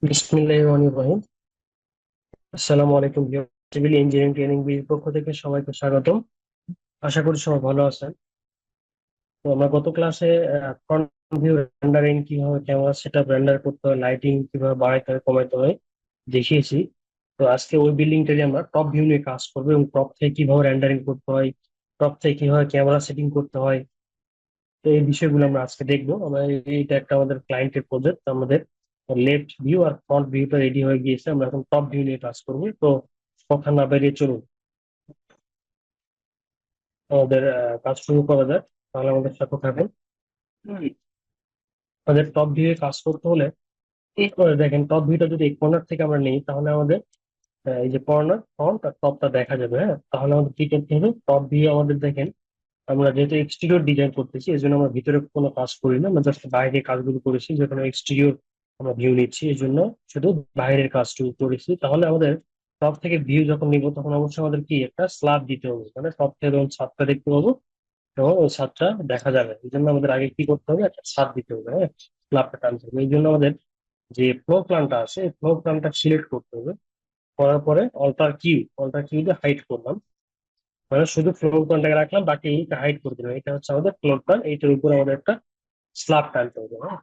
বিসমিল্লাহির রহমানির রহিম। আসসালামু আলাইকুম। সিভিল ইঞ্জিনিয়ারিং ট্রেনিং বির পক্ষ থেকে সবাইকে স্বাগতম। আশা করি সবাই ভালো আছেন। তো আমরা গত ক্লাসে ফ্রন্ট ভিউ রেন্ডারিং কিভাবে ক্যামেরা সেটআপ রেন্ডার করতে হয়, লাইটিং কিভাবে বাড়াইতে হয় কমাইতে হয় দেখিয়েছি। তো আজকে ওই বিল্ডিংটারই আমরা টপ ভিউ নিয়ে কাজ করবো এবং টপ থেকে কিভাবে রেন্ডারিং করতে হয়, টপ থেকে কিভাবে ক্যামেরা সেটিং করতে হয়। তো এই বিষয়গুলো আমরা আজকে দেখবো। এইটা একটা আমাদের ক্লায়েন্টের প্রজেক্ট। আমাদের লেফট ভিউ আর ফ্রন্ট ভিউটা রেডি হয়ে গিয়েছে, আমরা এখন টপ ভিউ নিয়ে কাজ করবো। তো কথা না বেরিয়ে চলুন আমাদের কাজ শুরু করা যাক। তাহলে আমাদের সাথে থাকুন। হুম। আমাদের টপ ভিউ এ কাজ করতে হলে দেখেন, টপ ভিউটা যদি এই কর্নার থেকে আমরা নিই তাহলে আমাদের এই যে কর্নার ফ্রন্ট আর টপটা দেখা যাবে। হ্যাঁ, তাহলে আমাদের কি করতে হবে, টপ ভিউ আমাদের দেখেন, আমরা যেহেতু এক্সটেরিয়র ডিজাইন করতেছি এই জন্য আমরা ভিতরে কোনো কাজ করি না, আমরা জাস্ট বাইরে কাজগুলো করেছি। যেখানে এক্সটেরিয়র আমরা ভিউ নিচ্ছি এই জন্য শুধু বাইরের কাজটুকু করেছি। তাহলে আমাদের টপ থেকে ভিউ যখন নিব তখন অবশ্যই আমাদের কি একটা স্ল্যাব দিতে হবে, মানে টপ থেকে যখন ছাদটা দেখতে পাবো তখন ওই ছাদটা দেখা যাবে। এই জন্য আমাদের আগে কি করতে হবে, একটা ছাদ দিতে হবে। হ্যাঁ, স্ল্যাবটা টানতে হবে। এই জন্য আমাদের যে ফ্লোর প্ল্যানটা আছে এই ফ্লোর প্ল্যানটা সিলেক্ট করতে হবে। করার পরে অল্টার কিউ দিয়ে হাইড করলাম, মানে শুধু ফ্লোর প্ল্যানটাকে রাখলাম, বাকি এইটা হাইড করে দিলাম। এটা হচ্ছে আমাদের ফ্লোর প্ল্যান, এইটার উপরে আমাদের একটা স্ল্যাব টানতে হবে। হ্যাঁ,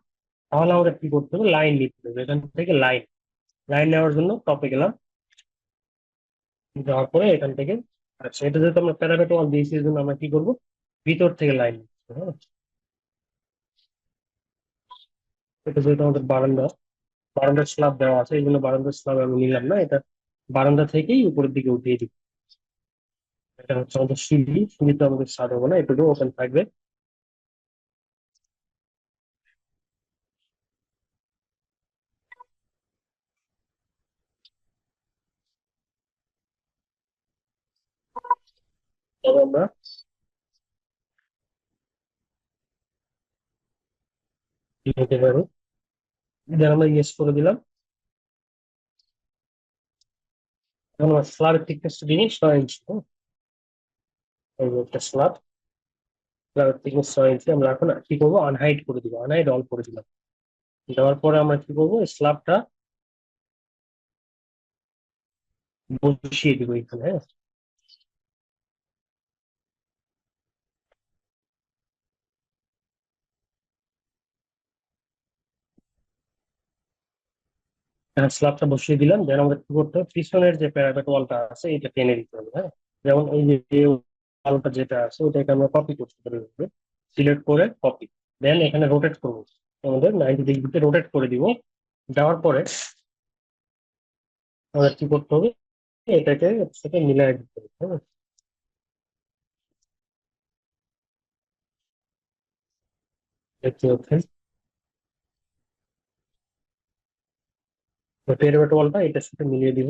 তাহলে আমাদের কি করতে হবে, লাইন নিতে হবে। এখান থেকে লাইন লাইন নেওয়ার জন্য টপে গেলাম, যাওয়ার পরে এখান থেকে, আচ্ছা এটা যেহেতু আমরা প্যারাপেট ওয়াল দিয়েছি এই জন্য আমরা কি করবো, ভিতর থেকে লাইন নিচ্ছি। হ্যাঁ, এটা যেহেতু আমাদের বারান্দা, বারান্দার স্ল্যাব দেওয়া আছে এই জন্য বারান্দার স্ল্যাব আমি নিলাম না, এটা বারান্দা থেকেই উপরের দিকে উঠিয়ে দিই। এটা হচ্ছে আমাদের সিঁড়ি, সিঁড়িতে আমাদের ছাদ হবে না, এটুকু ওপেন থাকবে। তবে আমরা কি হতে পারি, এটা আমরা ইয়েস করে দিলাম। এখন আমার স্ল্যাবের thickness টা দিই 6 ইঞ্চি। হ্যাঁ, এই যে একটা স্ল্যাবের thickness 6 ইঞ্চি। আমরা এখন কি করবো, আনহাইড করে দিব, আনহাইড অল করে দিলাম। দেওয়ার পরে আমরা কি করবো, স্ল্যাবটা বসিয়ে দিব এখানে। হ্যাঁ, স্ল্যাবটা বসিয়ে দিলাম। দেন আমাদের কি করতে হবে, পিছনের যে প্যারাপেট ওয়ালটা আছে এটা টেনে দিতে হবে। হ্যাঁ, যেমন এই যে ওয়ালটা যেটা আছে ওটাকে আমরা কপি করতে পারি, সিলেক্ট করে কপি। দেন এখানে রোটেট করবো, আমাদের 90 ডিগ্রিতে রোটেট করে দিব। দেওয়ার পরে আমাদের কি করতে হবে, এটাকে এর সাথে মিলাই দিতে হবে। হ্যাঁ, দেখতে পাচ্ছেন প্যারাপেট ওয়ালটা এটার সাথে মিলিয়ে দিব।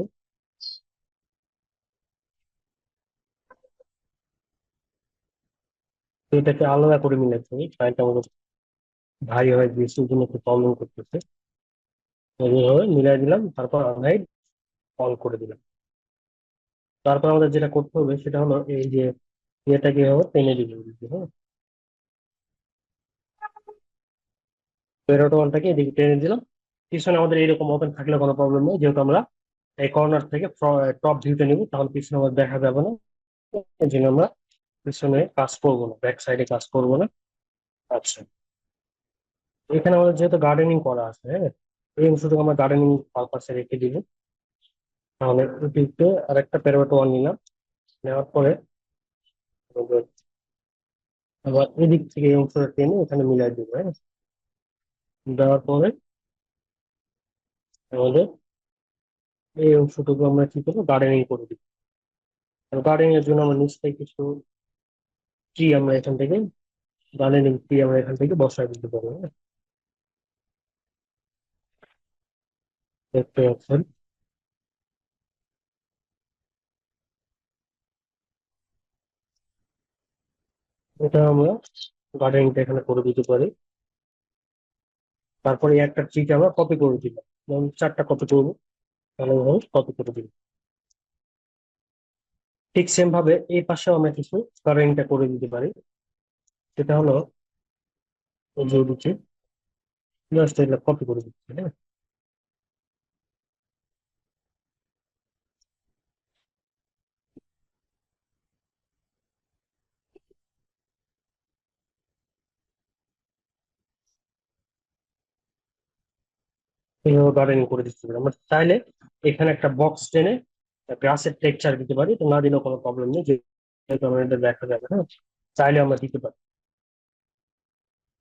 তো এটাকে আলাদা করে মিলাতে হবে, কারেন্ট আমাদের ভারী হয়ে গিয়েছে ওই জন্য একটু প্রবলেম করতেছে। এইভাবে মিলাই দিলাম, তারপর আনহাইড অল করে দিলাম। তারপর আমাদের যেটা করতে হবে সেটা হলো এই যে ইয়েটাকে এভাবে টেনে দিবে। হ্যাঁ, পেরোটোনটাকে এদিকে টেনে দিলাম। পিছনে আমাদের এরকম ওপেন থাকলে কোনো প্রবলেম নেই, যেহেতু আমরা এই কর্নার থেকে টপ ভিউটা নিব তাহলে পিছনে আমাদের দেখা যাবে না। এই জন্য আমরা পিছনে কাজ করবো না, ব্যাক সাইডে কাজ করবো না। আচ্ছা, এখানে আমাদের যেহেতু গার্ডেনিং করা আছে, হ্যাঁ, এই অংশটুকু আমরা গার্ডেনিং পারপাসে রেখে দিব। তাহলে এদিকে আরেকটা প্যারামিটার নিলাম, নেওয়ার পরে আমাদের আবার এদিক থেকে এই অংশটা টেনে এখানে মিলাই দিব। হ্যাঁ, দেওয়ার পরে আমাদের এই অংশটুকু আমরা কি করবো, গার্ডেনিং করে দিব। গার্ডেনিং এর জন্য আমরা নিচ থেকে কিছু ট্রি আমরা এখান থেকে, গার্ডেনিং ট্রি আমরা এখান থেকে বসায় দিতে পারবো। হ্যাঁ, দেখতে পাচ্ছেন এটা আমরা গার্ডেনিংটা এখানে করে দিতে পারি। তারপরে এই একটা ট্রিকে আমরা কপি করে দিলাম, যেমন 4টা কপি করবো, তাহলে কপি করে দিলাম। ঠিক সেম ভাবে এই পাশেও আমরা কিছু গার্ডেনিংটা করে দিতে পারি। সেটা হলো এই যে দিচ্ছি, জাস্ট এটা কপি করে দিচ্ছি। হ্যাঁ, এইভাবে গার্ডেনিং করে দিতে পারি আমরা চাইলে। এখানে একটা বক্স টেনে গ্রাসের টেক্সচার দিতে পারি, তো না দিলেও কোনো প্রবলেম নেই, যেহেতু আমার এটা দেখা যাবে, হ্যাঁ। চাইলে আমরা দিতে পারি।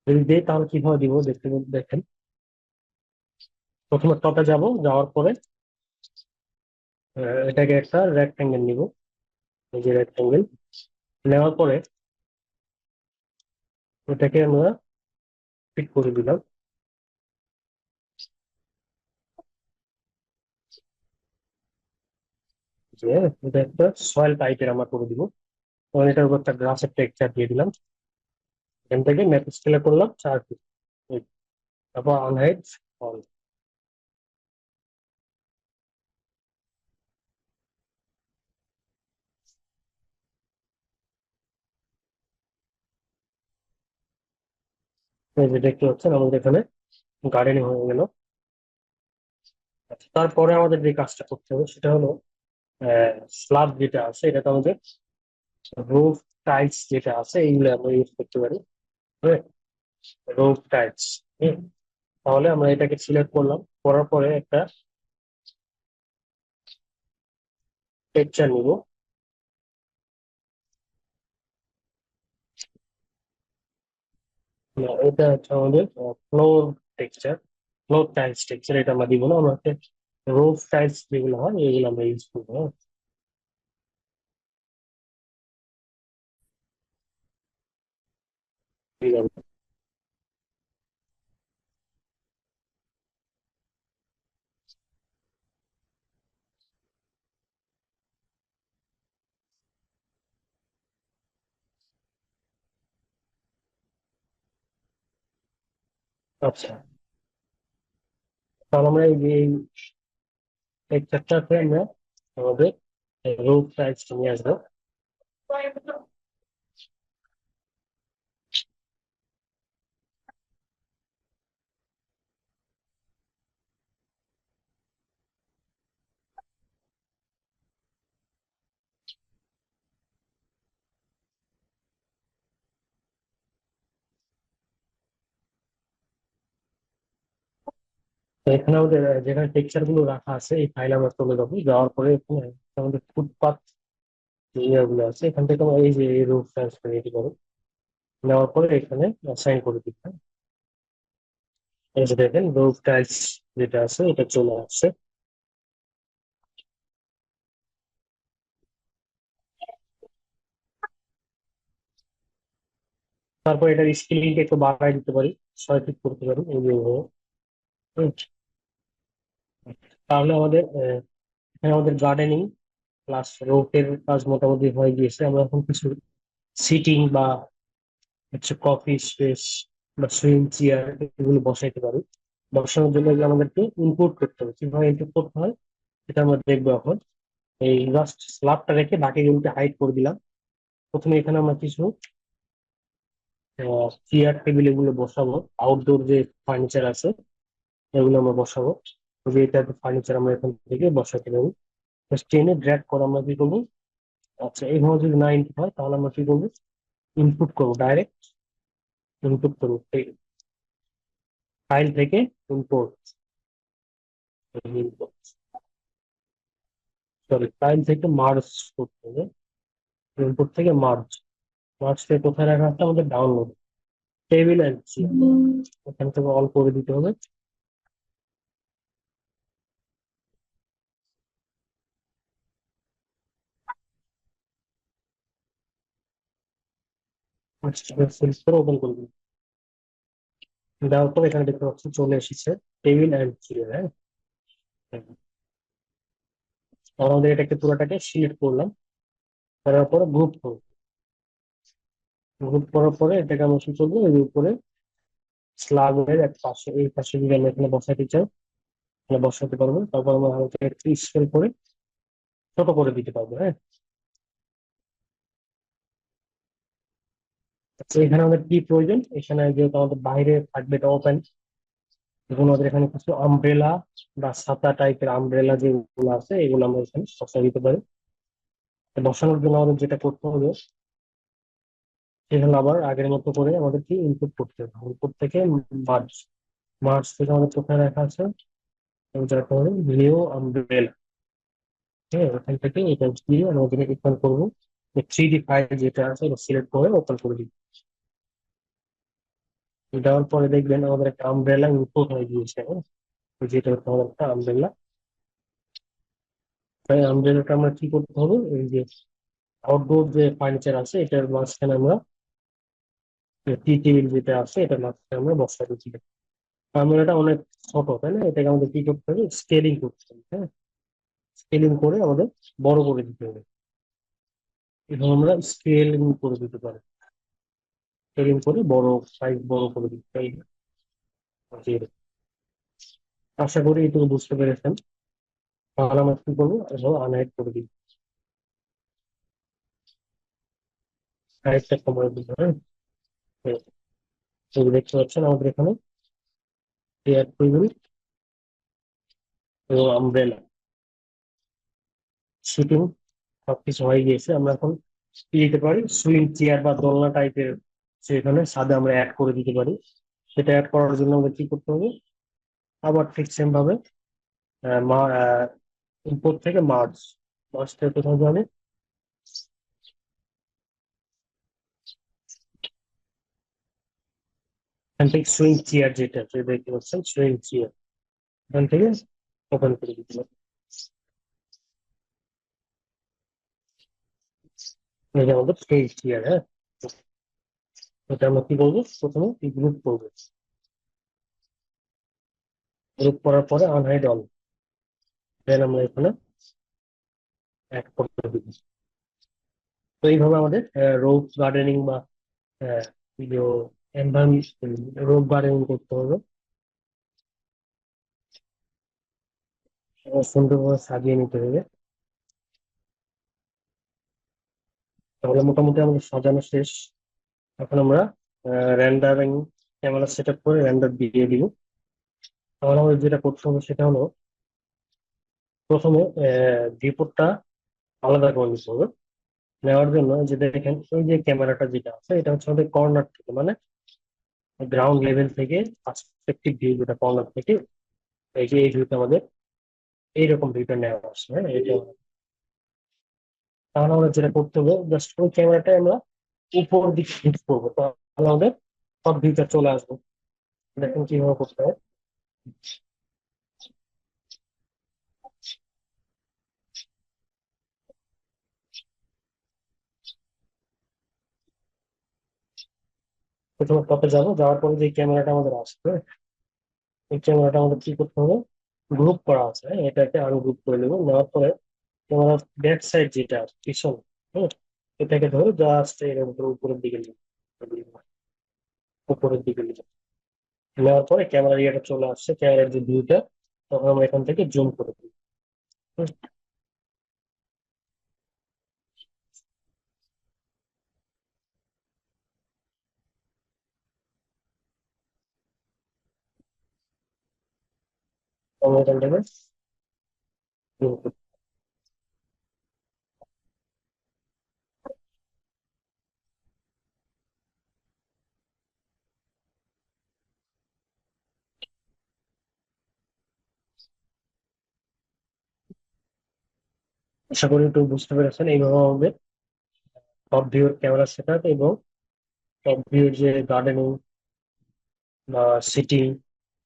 যদি দিই তাহলে কিভাবে দিব দেখতে দেখেন। প্রথমে টপে যাব, যাওয়ার পরে এটাকে একটা রেক্টেঙ্গেল নিব। এই যে রেক্টেঙ্গেল নেওয়ার পরে এটাকে আমরা ফিট করে দিলাম। যে এটা একটা সয়েল টাইপের আমরা করে দিব, তখন এটার উপর একটা গ্রাসের টেক্সচার দিয়ে দিলাম। এখান থেকে ম্যাপ স্কেলে করলাম 4 ফিট। তারপর আনহাইড অল। এই যে দেখতে পাচ্ছেন আমাদের এখানে গার্ডেনিং হয়ে গেল। আচ্ছা, তারপরে আমাদের যে কাজটা করতে হবে সেটা হলো স্ল্যাব যেটা আছে এটাতে আমাদের রুফ টাইলস যেটা আছে এইগুলো আমরা ইউজ করতে পারি। হ্যাঁ, রুফ টাইলস। তাহলে আমরা এটাকে সিলেক্ট করলাম, করার পরে একটা টেক্সচার নিব। এটা হচ্ছে আমাদের floor texture, floor tiles texture. এটা আমরা দিব না, আমরা রুফ টাইলস যেগুলো হয় এগুলো আমরা ইউজ করবো, হ্যাঁ। ঠিক আছে। আচ্ছা, তাহলে আমরা এই যে টেক্সচারটাকে আমরা আমাদের রুফ টাইলস নিয়ে আসবো। তো এখানে আমাদের যেখানে টেক্সচার গুলো রাখা আছে এই ফাইল আমরা চলে যাবো, যাওয়ার পরে এখানে আমাদের ফুটপাথ যে ইয়ে আছে এখান থেকে আমরা এই যে রুফ ট্রান্সফার রেডি করো, নেওয়ার পরে এখানে সাইন করে দিতে হয়। এই যে দেখেন রুফ টাইলস যেটা আছে এটা চলে আসছে। তারপর এটার স্কেলিংটা একটু বাড়ায় দিতে পারি, 6 ফিট করতে পারি এই যে এইভাবে। হুম। তাহলে আমাদের এখানে আমাদের গার্ডেনিং প্লাস রুফের কাজ মোটামুটি হয়ে গিয়েছে। আমরা এখন কিছু সিটিং বা হচ্ছে কফি স্পেস বা সুইং চেয়ার এগুলো বসাইতে পারি। বসানোর জন্য এগুলো আমাদেরকে ইনপুট করতে হবে, কিভাবে ইনপুট করতে হয় সেটা আমরা দেখবো এখন। এই জাস্ট স্ল্যাবটা রেখে বাকিগুলোকে হাইড করে দিলাম। প্রথমে এখানে আমরা কিছু চেয়ার টেবিল এগুলো বসাবো। আউটডোর যে ফার্নিচার আছে এগুলো আমরা বসাবো। তো যে এটা ফার্নিচার আমরা এখান থেকে বসাতে পারি। টেনে ড্র্যাগ করে আমরা কি করবো, আচ্ছা এইভাবে যদি না ইনপুট হয় তাহলে আমরা কি করবো, ইনপুট করবো ডাইরেক্ট। ইনপুট করবো ফাইল থেকে ইম্পোর্ট, সরি ফাইল থেকে মার্জ করতে হবে। ইনপুট থেকে মার্জ, মার্জ থেকে কোথায় রাখা আছে আমাদের ডাউনলোড টেবিল অ্যান্ড ওখান থেকে অল করে দিতে হবে। সেলস করে ওপেন করে দিন। দেওয়ার পর এখানে দেখতে পাচ্ছি চলে এসেছে টেবিল অ্যান্ড চেয়ার, হ্যাঁ। তাহলে আমাদের এটাকে পুরোটাকে সিলেক্ট করলাম, করার পরে গ্রুপ করবো। গ্রুপ করার পরে এটাকে আমরা কি করবো, এর উপরে স্ল্যাবের এক পাশে এই পাশে যদি আমরা এখানে বসাতে চাই তাহলে বসাতে পারবো। তারপর আমরা হালকা একটু স্কেল করে ছোট করে দিতে পারবো, হ্যাঁ। আচ্ছা, এখানে আমাদের কি প্রয়োজন, এখানে যেহেতু আমাদের বাইরে থাকবে এটা ওপেন, এবং আমাদের এখানে কিছু আমব্রেলা বা ছাতা টাইপের আমব্রেলা যেগুলো আছে এগুলো আমরা এখানে বসাই দিতে পারি। তো বসানোর জন্য আমাদের যেটা করতে হবে সেটা হলো আবার আগের মতো করে আমাদের কি ইনপুট করতে হবে। ইনপুট থেকে মার্জ, মার্জ থেকে আমাদের কোথায় রাখা আছে যাতে নিউ আমব্রেলা, হ্যাঁ ওখান থেকে এটা দিয়ে আমরা ওখানে ওপেন করবো। 3D ফাইল যেটা আছে এটা সিলেক্ট করে ওপেন করে দিই। দেওয়ার পরে দেখবেন আমাদের একটা আমব্রেলা ইম্পোর্ট হয়ে গিয়েছে, হ্যাঁ? যেটা হচ্ছে আমাদের একটা আমব্রেলা। তাই আমব্রেলাটা আমরা কি করতে হবে, এই যে আউটডোর যে ফার্নিচার আছে এটার মাঝখানে আমরা টি টেবিল যেটা আছে এটার মাঝখানে আমরা বসাই দিচ্ছি। আমব্রেলাটা অনেক ছোট তাই না, এটাকে আমাদের কি করতে হবে, স্কেলিং করতে হবে, হ্যাঁ? স্কেলিং করে আমাদের বড় করে দিতে হবে। এবং আমরা স্কেলিং করে দিতে পারি, স্কেলিং করে বড় সাইজ বড় করে দিতে পারি। জি, আশা করি এটুকু বুঝতে পেরেছেন। তাহলে আমরা কি করবো, আনহাইড করে দিই, আরেকটা সময় দিব, হ্যাঁ? তো দেখতে পাচ্ছেন আমাদের এখানে চেয়ার টেবিল এবং আমব্রেলা শুটিং সবকিছু হয়ে গিয়েছে। আমরা এখন কি দিতে পারি, সুইং চেয়ার বা দোলনা টাইপের সেখানে সাদা আমরা অ্যাড করে দিতে পারি। সেটা অ্যাড করার জন্য আমাদের কি করতে হবে, আবার ঠিক সেম ভাবে ইম্পোর্ট থেকে মার্জ থেকে কোথাও যাবে, এখান থেকে সুইং চেয়ার যেটা দেখতে পাচ্ছেন সুইং চেয়ার, এখান থেকে ওপেন করে দিতে হবে। এই যে আমাদের সুইং চেয়ার, হ্যাঁ? এটা আমরা কি করবো, প্রথমে গ্রুপ করবো। গ্রুপ করার পরে আনহাইড অল, দেন আমরা এখানে অ্যাড করতে দিব। তো এইভাবে আমাদের রোজ গার্ডেনিং বা এনভায়রনমেন্ট রোজ গার্ডেনিং করতে হবে, এবং সুন্দরভাবে সাজিয়ে নিতে হবে। তাহলে মোটামুটি আমাদের সাজানো শেষ। এখন আমরা রেন্ডারিং ক্যামেরা সেট আপ করে রেন্ডার দিয়ে দিব। তাহলে আমাদের যেটা করতে হবে সেটা হলো প্রথমে ভিউপোর্টটা আলাদা করে নিতে হবে। নেওয়ার জন্য যে দেখেন ওই যে ক্যামেরাটা যেটা আছে এটা হচ্ছে আমাদের কর্নার থেকে, মানে গ্রাউন্ড লেভেল থেকে পার্সপেক্টিভ ভিউ, যেটা কর্নার থেকে এই যে এই ভিউটা আমাদের এইরকম ভিউটা নেওয়া আসছে, হ্যাঁ? এটা তাহলে আমরা যেটা করতে হবে, জাস্ট ওই ক্যামেরাটাই আমরা উপর দিকে শিফট করবো, তাহলে আমাদের সব ভিউটা চলে আসবে। দেখুন কিভাবে করতে হয়। প্রথমে টপে যাবো, যাওয়ার পরে যে ক্যামেরাটা আমাদের আসবে এই ক্যামেরাটা আমাদের কি করতে হবে, গ্রুপ করা আছে, হ্যাঁ? এটাকে আনগ্রুপ করে নেবো। নেওয়ার পরে ক্যামেরার ব্যাক সাইড যেটা আছে, পিছন, হ্যাঁ, এটাকে ধরে জাস্ট এর উপরে উপরের দিকে নিয়ে উপরের দিকে নিয়ে নেওয়ার পরে ক্যামেরার ইয়েটা চলে আসছে, ক্যামেরার যে ভিউটা, তখন আমরা এখান থেকে জুম করে দিই। হুম, আমরা এখান থেকে জুম করি। আশা করি একটু বুঝতে পেরেছেন। এইভাবে আমাদের টপ ভিউর ক্যামেরা সেট আপ এবং টপ ভিউর যে গার্ডেনিং বা সিটিং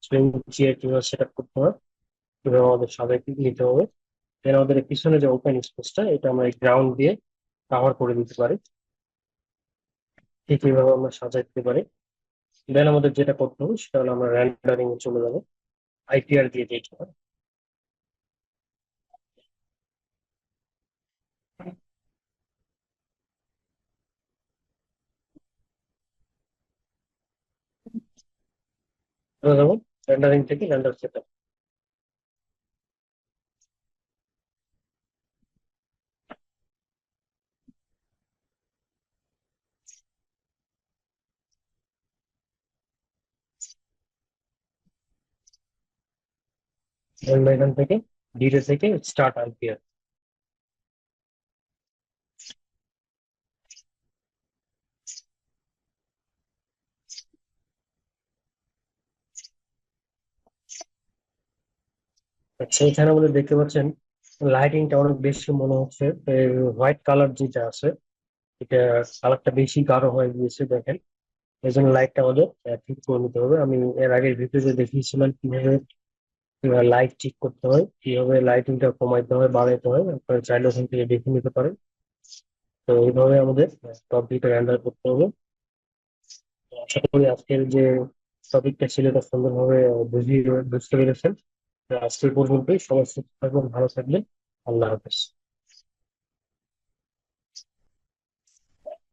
সুইং চেয়ার কিভাবে সেট আপ করতে হয়, কিভাবে আমাদের সাজাই নিতে হবে। দেন আমাদের এই পিছনে যে ওপেন স্পেসটা এটা আমরা গ্রাউন্ড দিয়ে কাভার করে দিতে পারি, ঠিক এইভাবে আমরা সাজাই দিতে পারি। দেন আমাদের যেটা করতে হবে সেটা হলো আমরা রেন্ডারিং এ চলে যাবো, আইপিআর দিয়ে দেখতে হবে। চলে যাবো রেন্ডারিং থেকে রেন্ডার সেট আপ। এখান থেকে ডিটে থেকে স্টার্ট আইপিআর। আচ্ছা, এখানে আমাদের দেখতে পাচ্ছেন লাইটিংটা অনেক বেশি মনে হচ্ছে। হোয়াইট কালার যেটা আছে এটা কালারটা বেশি গাঢ় হয়ে গিয়েছে দেখেন। এই জন্য লাইটটা আমাদের ঠিক করে নিতে হবে। আমি এর আগের ভিডিওতে দেখিয়েছিলাম কিভাবে লাইট ঠিক করতে হয়, কিভাবে লাইটিংটা কমাইতে হয় বাড়াইতে হয়, আপনারা চাইলে ওখান থেকে দেখে নিতে পারেন। তো এইভাবে আমাদের টপ ভিউটা হ্যান্ডেল করতে হবে। তো আশা করি আজকের যে টপিকটা ছিল এটা সুন্দরভাবে বুঝতে পেরেছেন। তো আজকে পর্যন্তই, সবাই সুস্থ থাকবেন, ভালো থাকবেন। আল্লাহ হাফেজ।